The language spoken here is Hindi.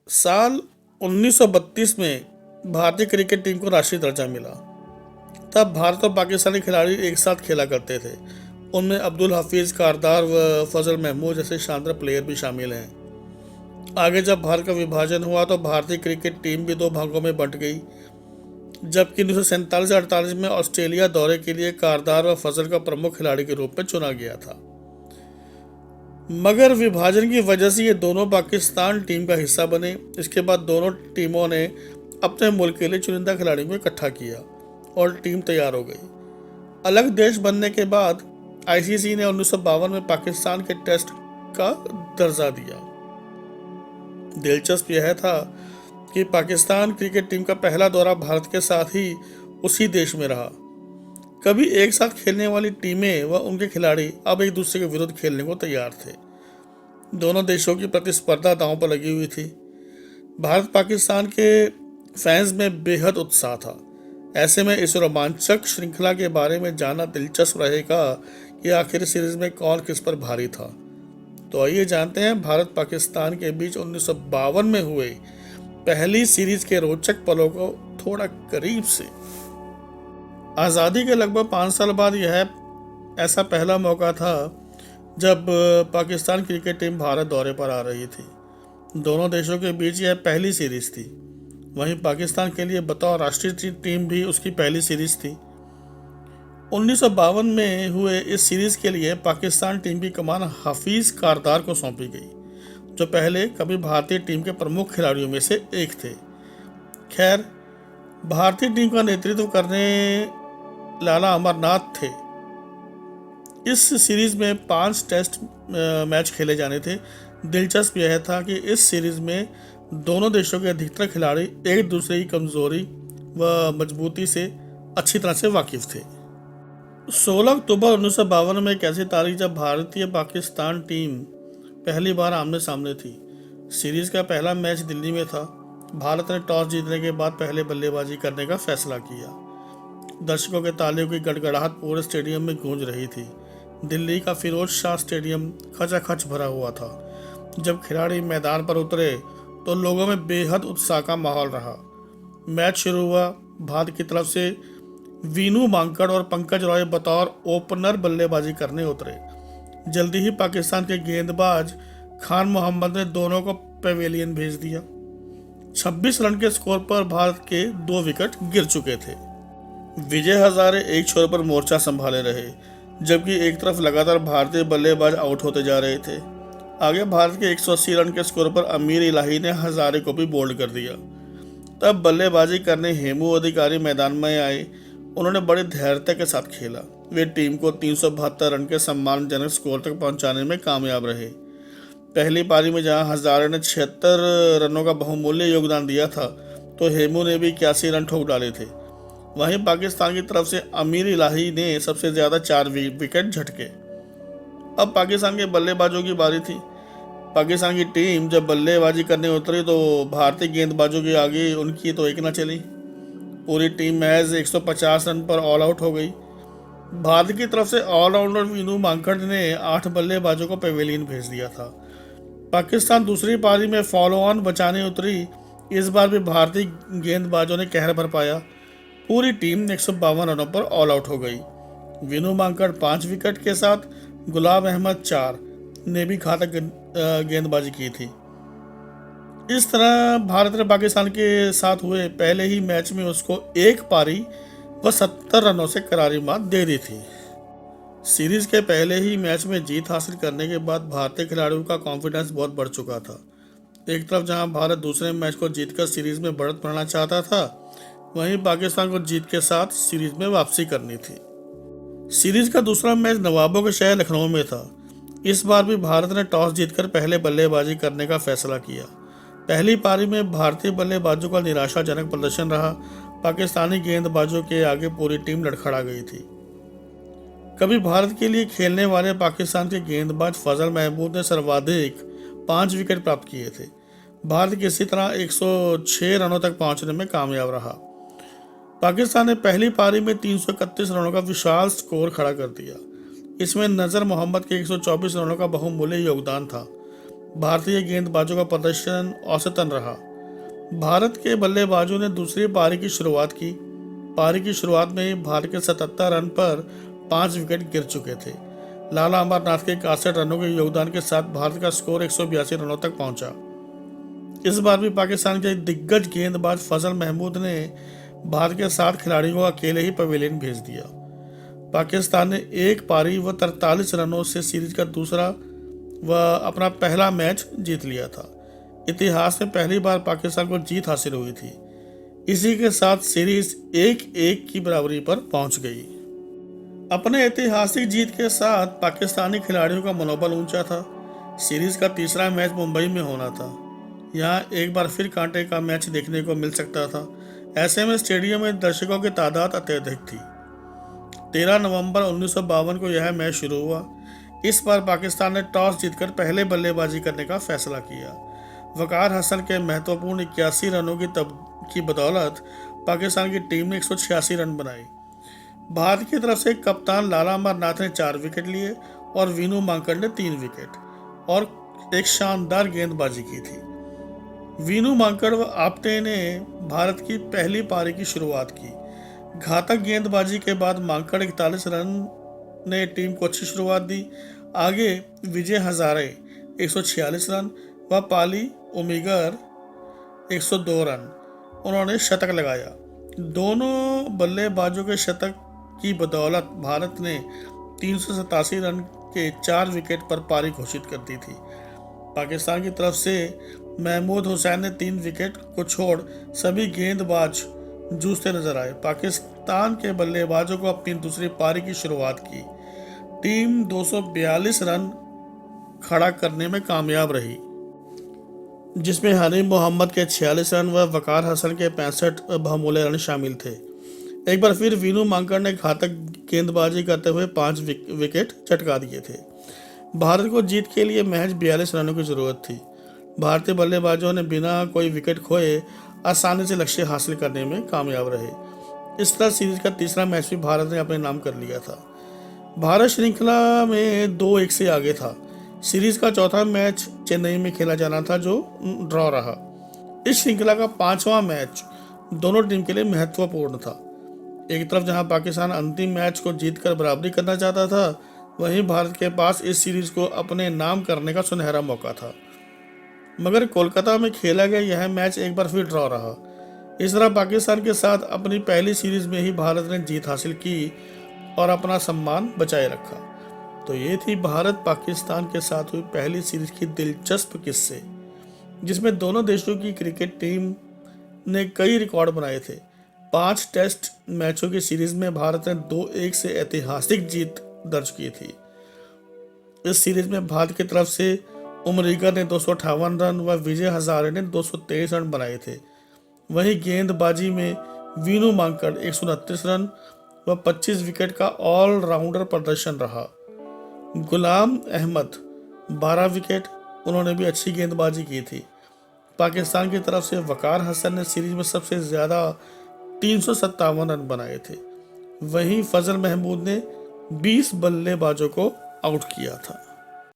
साल 1932 में भारतीय क्रिकेट टीम को राष्ट्रीय दर्जा मिला। तब भारत और पाकिस्तानी खिलाड़ी एक साथ खेला करते थे। उनमें अब्दुल हफीज कारदार व फजल महमूद जैसे शानदार प्लेयर भी शामिल हैं। आगे जब भारत का विभाजन हुआ तो भारतीय क्रिकेट टीम भी दो भागों में बंट गई, जबकि 1947-48 में ऑस्ट्रेलिया दौरे के लिए कारदार व फजल का प्रमुख खिलाड़ी के रूप में चुना गया था। मगर विभाजन की वजह से ये दोनों पाकिस्तान टीम का हिस्सा बने। इसके बाद दोनों टीमों ने अपने मुल्क के लिए चुनिंदा खिलाड़ियों को इकट्ठा किया और टीम तैयार हो गई। अलग देश बनने के बाद आईसीसी ने 1952 में पाकिस्तान के टेस्ट का दर्जा दिया। दिलचस्प यह था कि पाकिस्तान क्रिकेट टीम का पहला दौरा भारत के साथ ही उसी देश में रहा। कभी एक साथ खेलने वाली टीमें व उनके खिलाड़ी अब एक दूसरे के विरुद्ध खेलने को तैयार थे। दोनों देशों की प्रतिस्पर्धा दांव पर लगी हुई थी। भारत पाकिस्तान के फैंस में बेहद उत्साह था। ऐसे में इस रोमांचक श्रृंखला के बारे में जानना दिलचस्प रहेगा कि आखिर सीरीज में कौन किस पर भारी था। तो आइए जानते हैं भारत पाकिस्तान के बीच 1952 में हुए पहली सीरीज के रोचक पलों को थोड़ा करीब से। आज़ादी के लगभग 5 साल बाद यह ऐसा पहला मौका था जब पाकिस्तान क्रिकेट टीम भारत दौरे पर आ रही थी। दोनों देशों के बीच यह पहली सीरीज थी। वहीं पाकिस्तान के लिए बतौर राष्ट्रीय टीम भी उसकी पहली सीरीज थी। 1952 में हुए इस सीरीज के लिए पाकिस्तान टीम की कमान हफीज कारदार को सौंपी गई, जो पहले कभी भारतीय टीम के प्रमुख खिलाड़ियों में से एक थे। खैर, भारतीय टीम का नेतृत्व करने लाला अमरनाथ थे। इस सीरीज में 5 टेस्ट मैच खेले जाने थे। दिलचस्प यह था कि इस सीरीज में दोनों देशों के अधिकतर खिलाड़ी एक दूसरे की कमजोरी व मजबूती से अच्छी तरह से वाकिफ थे। 16 अक्टूबर 1952 में एक ऐसी तारीख जब भारतीय पाकिस्तान टीम पहली बार आमने सामने थी। सीरीज का पहला मैच दिल्ली में था। भारत ने टॉस जीतने के बाद पहले बल्लेबाजी करने का फैसला किया। दर्शकों के तालियों की गड़गड़ाहट पूरे स्टेडियम में गूंज रही थी। दिल्ली का फिरोज शाह स्टेडियम खचाखच भरा हुआ था। जब खिलाड़ी मैदान पर उतरे तो लोगों में बेहद उत्साह का माहौल रहा। मैच शुरू हुआ। भारत की तरफ से वीनू मांकड़ और पंकज रॉय बतौर ओपनर बल्लेबाजी करने उतरे। जल्दी ही पाकिस्तान के गेंदबाज खान मोहम्मद ने दोनों को पवेलियन भेज दिया। 26 रन के स्कोर पर भारत के 2 विकेट गिर चुके थे। विजय हजारे एक छोर पर मोर्चा संभाले रहे, जबकि एक तरफ लगातार भारतीय बल्लेबाज आउट होते जा रहे थे। आगे भारत के 180 रन के स्कोर पर अमीर इलाही ने हजारे को भी बोल्ड कर दिया। तब बल्लेबाजी करने हेमू अधिकारी मैदान में आए। उन्होंने बड़े धैर्यता के साथ खेला। वे टीम को 372 रन के सम्मानजनक स्कोर तक पहुंचाने में कामयाब रहे। पहली पारी में जहां हजारे ने 76 रनों का बहुमूल्य योगदान दिया था, तो हेमू ने भी 81 रन ठोक डाले थे। वहीं पाकिस्तान की तरफ से अमीर इलाही ने सबसे ज्यादा 4 विकेट झटके। अब पाकिस्तान के बल्लेबाजों की बारी थी। पाकिस्तान की टीम जब बल्लेबाजी करने उतरी तो भारतीय गेंदबाजों के आगे उनकी तो एक न चली। पूरी टीम महज 150 रन पर ऑल आउट हो गई। भारत की तरफ से ऑलराउंडर वीनू मांकड़ ने 8 बल्लेबाजों को पवेलियन भेज दिया था। पाकिस्तान दूसरी पारी में फॉलो ऑन बचाने उतरी। इस बार भी भारतीय गेंदबाजों ने कहर भर पाया। पूरी टीम 152 रनों पर ऑल आउट हो गई। वीनू मांकड़ 5 विकेट के साथ गुलाम अहमद 4 ने भी घातक गेंदबाजी की थी। इस तरह भारत ने पाकिस्तान के साथ हुए पहले ही मैच में उसको 1 पारी व 70 रनों से करारी मात दे दी थी। सीरीज के पहले ही मैच में जीत हासिल करने के बाद भारतीय खिलाड़ियों का कॉन्फिडेंस बहुत बढ़ चुका था। एक तरफ जहां भारत दूसरे मैच को जीतकर सीरीज में बढ़त बनाना चाहता था, वहीं पाकिस्तान को जीत के साथ सीरीज में वापसी करनी थी। सीरीज का दूसरा मैच नवाबों के शहर लखनऊ में था। इस बार भी भारत ने टॉस जीतकर पहले बल्लेबाजी करने का फैसला किया। पहली पारी में भारतीय बल्लेबाजों का निराशाजनक प्रदर्शन रहा। पाकिस्तानी गेंदबाजों के आगे पूरी टीम लड़खड़ा गई थी। कभी भारत के लिए खेलने वाले पाकिस्तान के गेंदबाज फजल महमूद ने सर्वाधिक 5 विकेट प्राप्त किए थे। भारत किसी तरह 106 रनों तक पहुंचने में कामयाब रहा। पाकिस्तान ने पहली पारी में 331 रनों का विशाल स्कोर खड़ा कर दिया। इसमें नजर मोहम्मद के 124 रनों का बहुमूल्य योगदान था। भारतीय गेंदबाजों का प्रदर्शन औसतन रहा। भारत के बल्लेबाजों ने दूसरी पारी की शुरुआत की। पारी की शुरुआत में ही भारत के 77 रन पर 5 विकेट गिर चुके थे। लाला अमरनाथ के 61 रनों के योगदान के साथ भारत का स्कोर 182 रनों तक पहुंचा। इस बार भी पाकिस्तान के दिग्गज गेंदबाज फजल महमूद ने भारत के 7 खिलाड़ियों को अकेले ही पवेलियन भेज दिया। पाकिस्तान ने एक पारी व 43 रनों से सीरीज का दूसरा व अपना पहला मैच जीत लिया था। इतिहास में पहली बार पाकिस्तान को जीत हासिल हुई थी। इसी के साथ सीरीज 1-1 की बराबरी पर पहुंच गई। अपने ऐतिहासिक जीत के साथ पाकिस्तानी खिलाड़ियों का मनोबल ऊंचा था। सीरीज का तीसरा मैच मुंबई में होना था। यहाँ एक बार फिर कांटे का मैच देखने को मिल सकता था। ऐसे में स्टेडियम में दर्शकों की तादाद अत्यधिक थी। 13 नवंबर 1952 को यह मैच शुरू हुआ। इस बार पाकिस्तान ने टॉस जीतकर पहले बल्लेबाजी करने का फैसला किया। वकार हसन के महत्वपूर्ण 81 रनों की बदौलत पाकिस्तान की टीम ने 186 रन बनाए। भारत की तरफ से कप्तान लाला अमरनाथ ने 4 विकेट लिए और वीनू मांकड़ ने 3 विकेट और एक शानदार गेंदबाजी की थी। वीनू मांकड़ व आप्टे ने भारत की पहली पारी की शुरुआत की। घातक गेंदबाजी के बाद मांकड़ 41 रन ने टीम को अच्छी शुरुआत दी। आगे विजय हजारे 146 रन व पाली उमिगर 102 रन उन्होंने शतक लगाया। दोनों बल्लेबाजों के शतक की बदौलत भारत ने 387 रन के 4 विकेट पर पारी घोषित कर दी थी। पाकिस्तान की तरफ से महमूद हुसैन ने 3 विकेट को छोड़ सभी गेंदबाज जूझते नजर आए। पाकिस्तान के बल्लेबाजों को अपनी दूसरी पारी की शुरुआत की। टीम 242 रन खड़ा करने में कामयाब रही, जिसमें हनीफ मोहम्मद के 46 रन व वकार हसन के 65 बहुमूल्य रन शामिल थे। एक बार फिर वीनू मांकड़ ने घातक गेंदबाजी करते हुए 5 विकेट चटका दिए थे। भारत को जीत के लिए महज 42 रनों की जरूरत थी। भारतीय बल्लेबाजों ने बिना कोई विकेट खोए आसानी से लक्ष्य हासिल करने में कामयाब रहे। इस तरह सीरीज का तीसरा मैच भी भारत ने अपने नाम कर लिया था। भारत श्रृंखला में 2-1 से आगे था। सीरीज का चौथा मैच चेन्नई में खेला जाना था, जो ड्रॉ रहा। इस श्रृंखला का 5वां मैच दोनों टीम के लिए महत्वपूर्ण था। एक तरफ जहां पाकिस्तान अंतिम मैच को जीतकर बराबरी करना चाहता था, वहीं भारत के पास इस सीरीज को अपने नाम करने का सुनहरा मौका था। मगर कोलकाता में खेला गया यह मैच एक बार फिर ड्रॉ रहा। इस तरह पाकिस्तान के साथ अपनी पहली सीरीज में ही भारत ने जीत हासिल की और अपना सम्मान बचाए रखा। तो ये थी भारत पाकिस्तान के साथ हुई पहली सीरीज की दिलचस्प किस्से, जिसमें दोनों देशों की क्रिकेट टीम ने कई रिकॉर्ड बनाए थे। 5 टेस्ट मैचों की सीरीज में भारत ने 2-1 से ऐतिहासिक जीत दर्ज की थी। इस सीरीज में भारत की तरफ से उमरीगर ने 258 रन व विजय हजारे ने 223 रन बनाए थे। वहीं गेंदबाजी में वीनू मांकड़ 129 रन व 25 विकेट का ऑलराउंडर प्रदर्शन रहा। गुलाम अहमद 12 विकेट, उन्होंने भी अच्छी गेंदबाजी की थी। पाकिस्तान की तरफ से वकार हसन ने सीरीज में सबसे ज़्यादा 357 रन बनाए थे। वहीं फजल महमूद ने 20 बल्लेबाजों को आउट किया था।